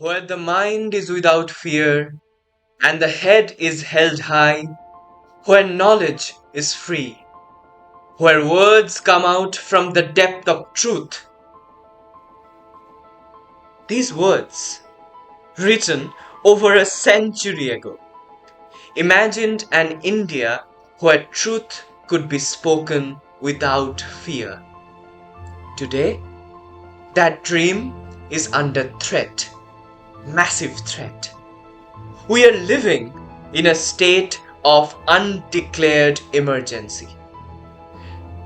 where the mind is without fear and the head is held high, where knowledge is free, where words come out from the depth of truth. These words, written over a century ago, imagined an India where truth could be spoken without fear. Today, that dream is under threat, massive threat. We are living in a state of undeclared emergency.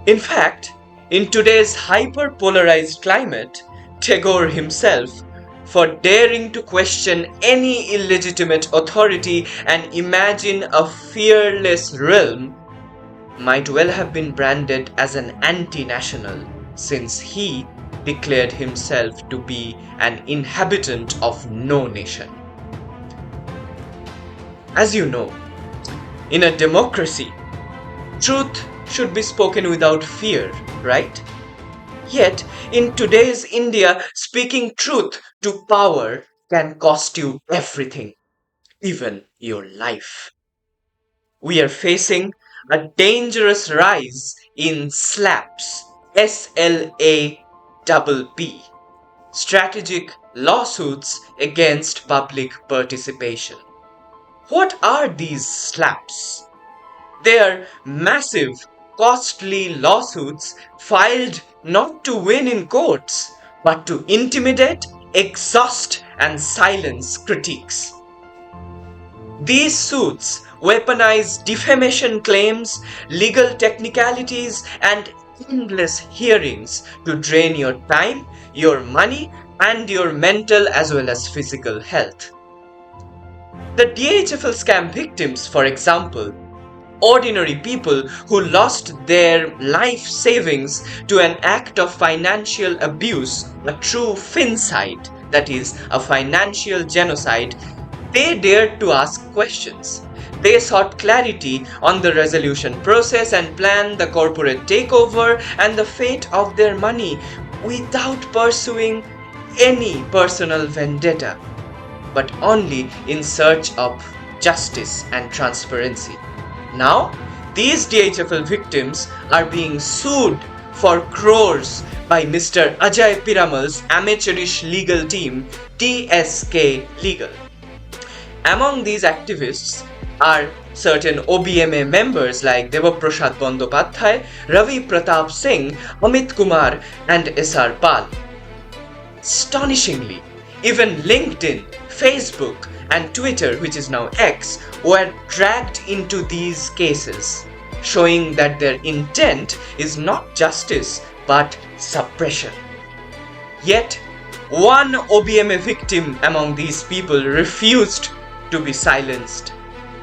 In fact, in today's hyper-polarized climate, Tagore himself, for daring to question any illegitimate authority and imagine a fearless realm, might well have been branded as an anti-national, since he declared himself to be an inhabitant of no nation. As you know, in a democracy, truth should be spoken without fear, right? Yet, in today's India, speaking truth to power can cost you everything, even your life. We are facing a dangerous rise in SLAPPs, SLAPP, strategic lawsuits against public participation. What are these SLAPPs? They are massive, costly lawsuits filed not to win in courts, but to intimidate, exhaust, and silence critiques. These suits weaponize defamation claims, legal technicalities, and endless hearings to drain your time, your money, and your mental as well as physical health. The DHFL scam victims, for example, ordinary people who lost their life savings to an act of financial abuse, a true fincide, that is, a financial genocide, they dared to ask questions. They sought clarity on the resolution process and planned the corporate takeover and the fate of their money without pursuing any personal vendetta, but only in search of justice and transparency. Now, these DHFL victims are being sued for crores by Mr. Ajay Piramal's amateurish legal team, TSK Legal. Among these activists are certain OBMA members like Devaprasad Bandyopadhyay, Ravi Pratap Singh, Amit Kumar, and SR Pal. Astonishingly, even LinkedIn, Facebook, and Twitter, which is now X, were dragged into these cases, showing that their intent is not justice but suppression. Yet, one OBMA victim among these people refused to be silenced.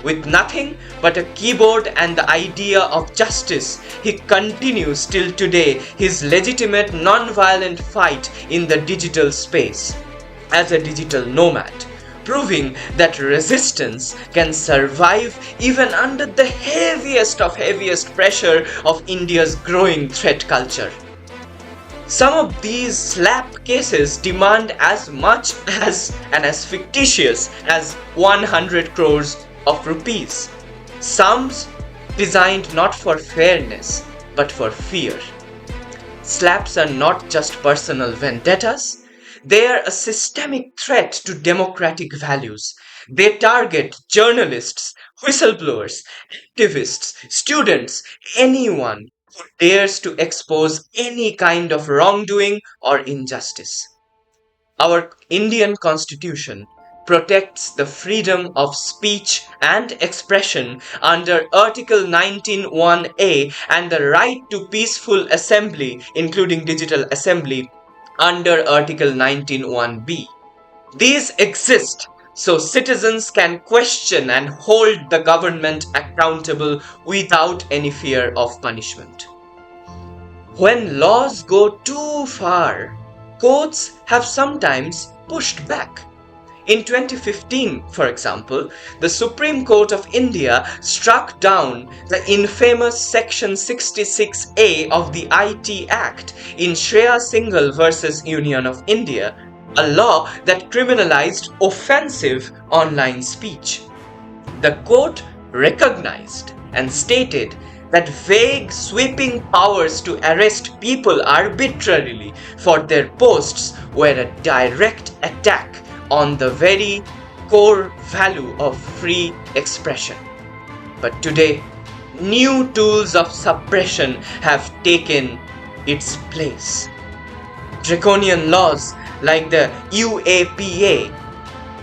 With nothing but a keyboard and the idea of justice, he continues till today his legitimate non-violent fight in the digital space as a digital nomad, proving that resistance can survive even under the heaviest of heaviest pressure of India's growing threat culture. Some of these SLAPP cases demand as much as and as fictitious as 100 crores of rupees. Sums designed not for fairness but for fear. SLAPPs are not just personal vendettas. They are a systemic threat to democratic values. They target journalists, whistleblowers, activists, students, anyone who dares to expose any kind of wrongdoing or injustice. Our Indian Constitution protects the freedom of speech and expression under Article 19(1)(a) and the right to peaceful assembly, including digital assembly, under Article 19(1)(b). These exist so citizens can question and hold the government accountable without any fear of punishment. When laws go too far, courts have sometimes pushed back. In 2015, for example, the Supreme Court of India struck down the infamous Section 66A of the IT Act in Shreya Singhal versus Union of India, a law that criminalized offensive online speech. The court recognized and stated that vague, sweeping powers to arrest people arbitrarily for their posts were a direct attack on the very core value of free expression. But today, new tools of suppression have taken its place. Draconian laws like the UAPA,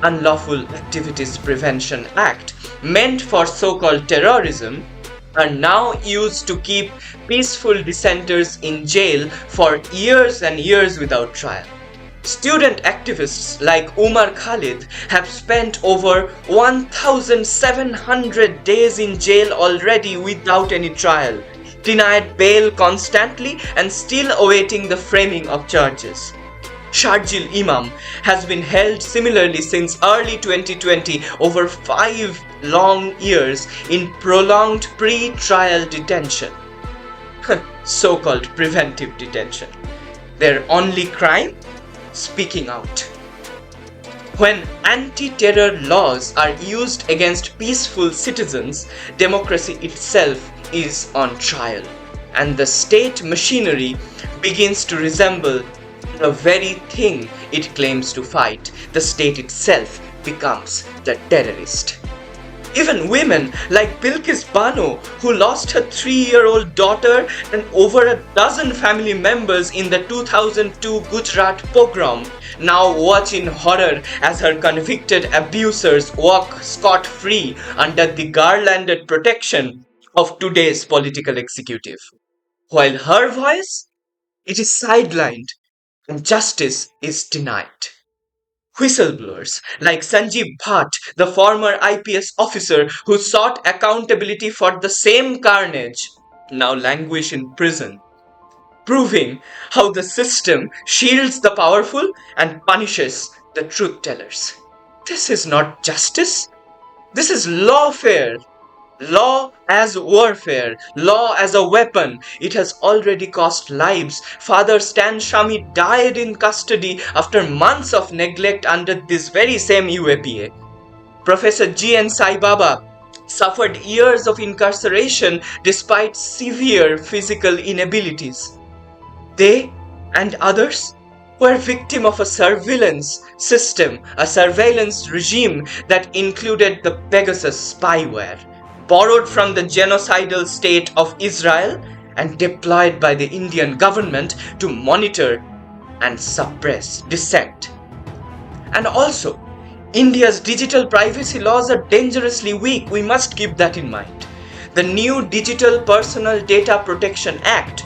Unlawful Activities Prevention Act, meant for so-called terrorism, are now used to keep peaceful dissenters in jail for years and years without trial. Student activists like Umar Khalid have spent over 1,700 days in jail already without any trial, denied bail constantly and still awaiting the framing of charges. Sharjil Imam has been held similarly since early 2020 over 5 long years in prolonged pre-trial detention. So-called preventive detention. Their only crime? Speaking out. When anti-terror laws are used against peaceful citizens, democracy itself is on trial, and the state machinery begins to resemble the very thing it claims to fight. The state itself becomes the terrorist. Even women like Bilkis Bano, who lost her 3-year-old daughter and over a dozen family members in the 2002 Gujarat pogrom, now watch in horror as her convicted abusers walk scot-free under the garlanded protection of today's political executive. While her voice, it is sidelined and justice is denied. Whistleblowers like Sanjeev Bhatt, the former IPS officer who sought accountability for the same carnage, now languish in prison, proving how the system shields the powerful and punishes the truth tellers. This is not justice. This is lawfare. Law as warfare, law as a weapon. It has already cost lives. Father Stan Shami died in custody after months of neglect under this very same UAPA. Professor G.N. Sai Baba suffered years of incarceration despite severe physical inabilities. They and others were victim of a surveillance system, a surveillance regime that included the Pegasus spyware, borrowed from the genocidal state of Israel and deployed by the Indian government to monitor and suppress dissent. And also, India's digital privacy laws are dangerously weak. We must keep that in mind. The new Digital Personal Data Protection Act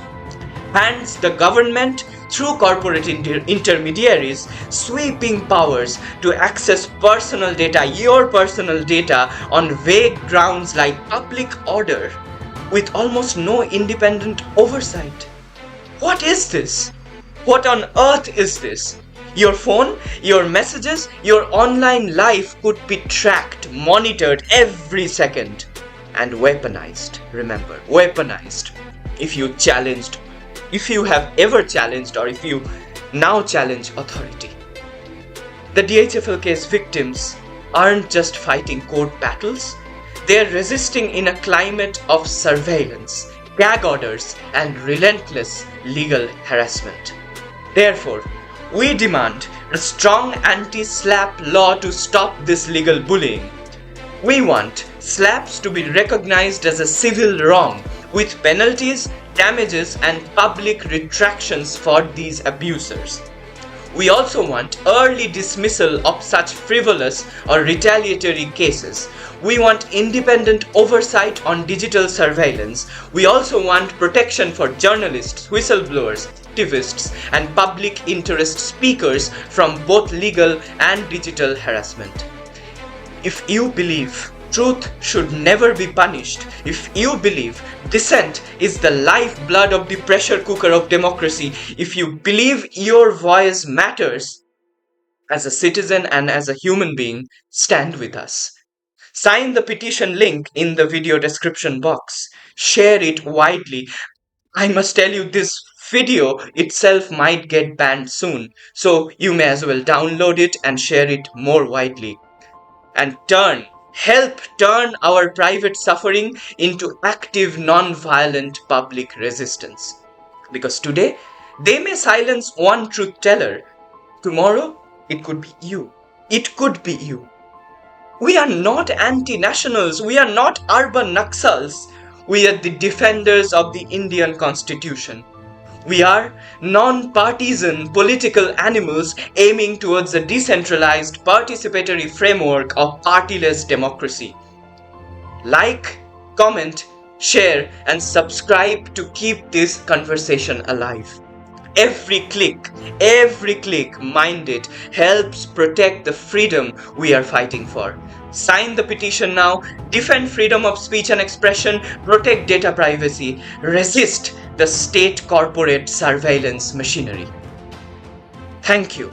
hands the government, through corporate intermediaries, sweeping powers to access personal data, your personal data, on vague grounds like public order, with almost no independent oversight. What is this? What on earth is this? Your phone, your messages, your online life could be tracked, monitored every second, and weaponized. Remember, weaponized. If you have ever challenged, or if you now challenge authority. The DHFL case victims aren't just fighting court battles, they're resisting in a climate of surveillance, gag orders, and relentless legal harassment. Therefore, we demand a strong anti-SLAPP law to stop this legal bullying. We want SLAPPs to be recognized as a civil wrong, with penalties, damages, and public retractions for these abusers. We also want early dismissal of such frivolous or retaliatory cases. We want independent oversight on digital surveillance. We also want protection for journalists, whistleblowers, activists, and public interest speakers from both legal and digital harassment. If you believe truth should never be punished, if you believe dissent is the lifeblood of the pressure cooker of democracy, if you believe your voice matters, as a citizen and as a human being, stand with us. Sign the petition link in the video description box. Share it widely. I must tell you, this video itself might get banned soon, so you may as well download it and share it more widely. And help turn our private suffering into active non-violent public resistance. Because today, they may silence one truth teller. Tomorrow, it could be you. It could be you. We are not anti-nationals. We are not urban Naxals. We are the defenders of the Indian Constitution. We are non-partisan political animals aiming towards a decentralized participatory framework of partyless democracy. Like, comment, share, and subscribe to keep this conversation alive. Every click, mind it, helps protect the freedom we are fighting for. Sign the petition now, defend freedom of speech and expression, protect data privacy, resist the state corporate surveillance machinery. Thank you.